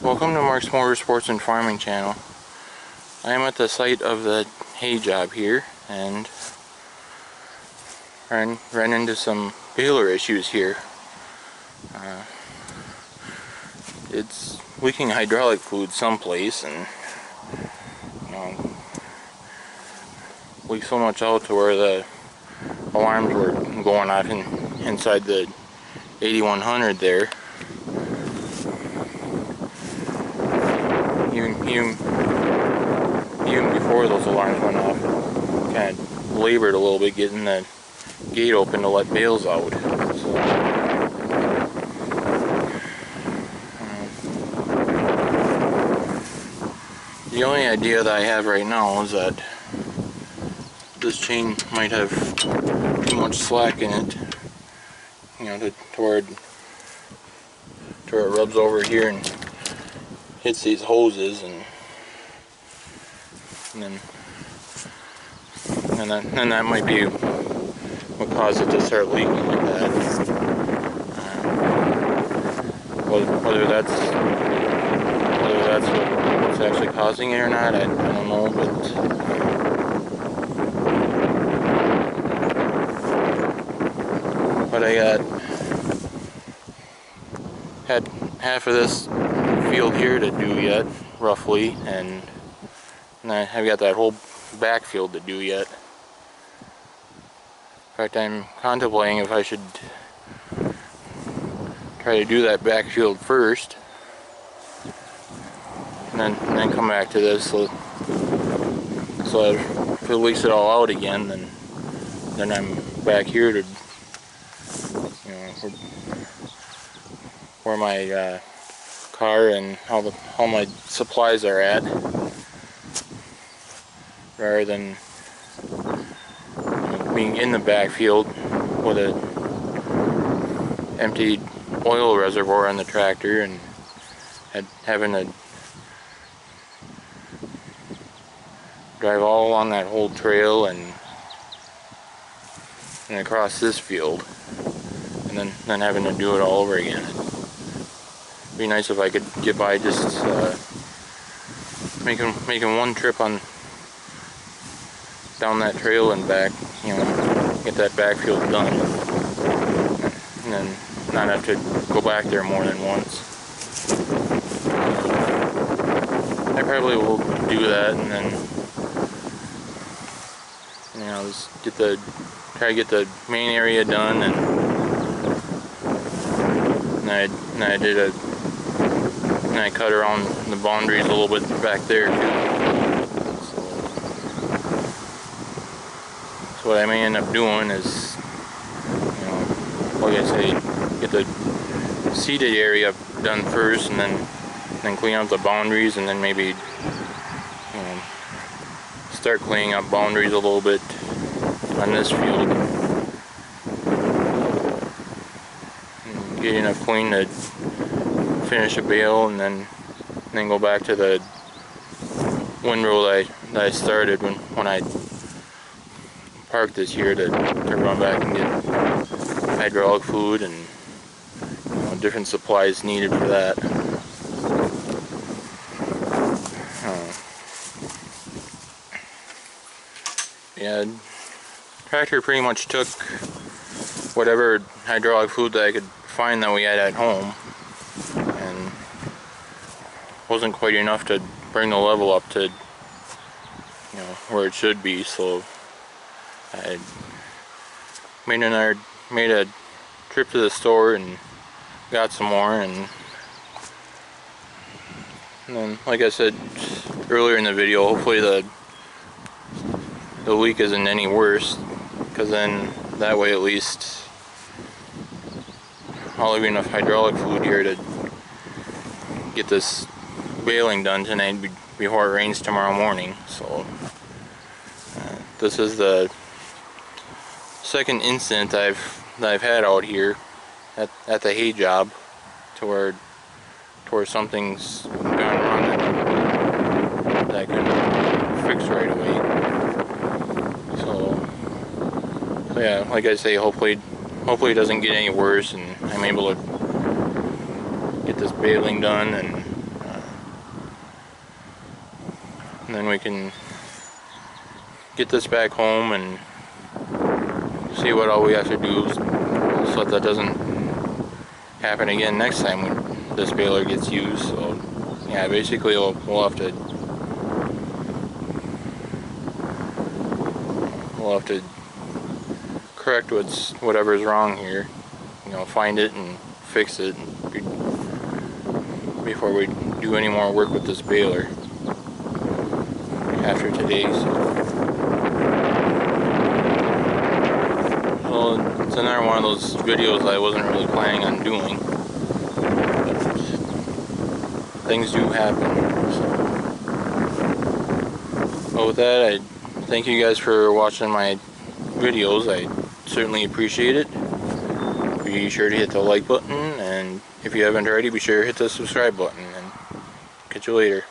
Welcome to Mark's Motorsports and Farming channel. I am at the site of the hay job here and ran into some baler issues here. It's leaking hydraulic fluid someplace, and leaked so much out to where the alarms were going off inside the 8100 there. Even before those alarms went off, it kind of labored a little bit getting the gate open to let bales out. So, the only idea that I have right now is that this chain might have too much slack in it, to where it rubs over here and hits these hoses, and then that might be what caused it to start leaking like that. Whether that's what's actually causing it or not, I don't know, but I had half of this field here to do yet, roughly, and I've got that whole backfield to do yet. In fact, I'm contemplating if I should try to do that backfield first, and then come back to this, so if it leaks it all out again, then I'm back here to, where my car and all my supplies are at, rather than being in the backfield with an empty oil reservoir on the tractor and having to drive all along that whole trail and across this field, and then having to do it all over again. It'd be nice if I could get by just making one trip down that trail and back, get that backfield done, and then not have to go back there more than once. I probably will do that, and then just try to get the main area done, and I cut around the boundaries a little bit back there too. So what I may end up doing is, like I say, get the seeded area done first, and then clean up the boundaries, and then maybe start cleaning up boundaries a little bit on this field, and get enough clean to finish a bale, and then go back to the windrow that I started when I parked this here, to run back and get hydraulic fluid and different supplies needed for that. Yeah, tractor pretty much took whatever hydraulic fluid that I could find that we had at home, and wasn't quite enough to bring the level up to where it should be. So I made a trip to the store and got some more, and then, like I said earlier in the video, hopefully the leak isn't any worse, because then that way at least I'll have enough hydraulic fluid here to get this baling done tonight before it rains tomorrow morning. So this is the second incident that I've had out here at the hay job, to where something's gone wrong that I couldn't fix right away. So yeah, like I say, hopefully it doesn't get any worse, and I'm able to get this baling done and and then we can get this back home and see what all we have to do so that doesn't happen again next time when this baler gets used. So yeah, basically we'll have to correct whatever's wrong here, you know, find it and fix it before we do any more work with this baler after today. So it's another one of those videos I wasn't really planning on doing, but things do happen. So with that, I thank you guys for watching my videos. I certainly appreciate it. Be sure to hit the like button, and if you haven't already, be sure to hit the subscribe button, and catch you later.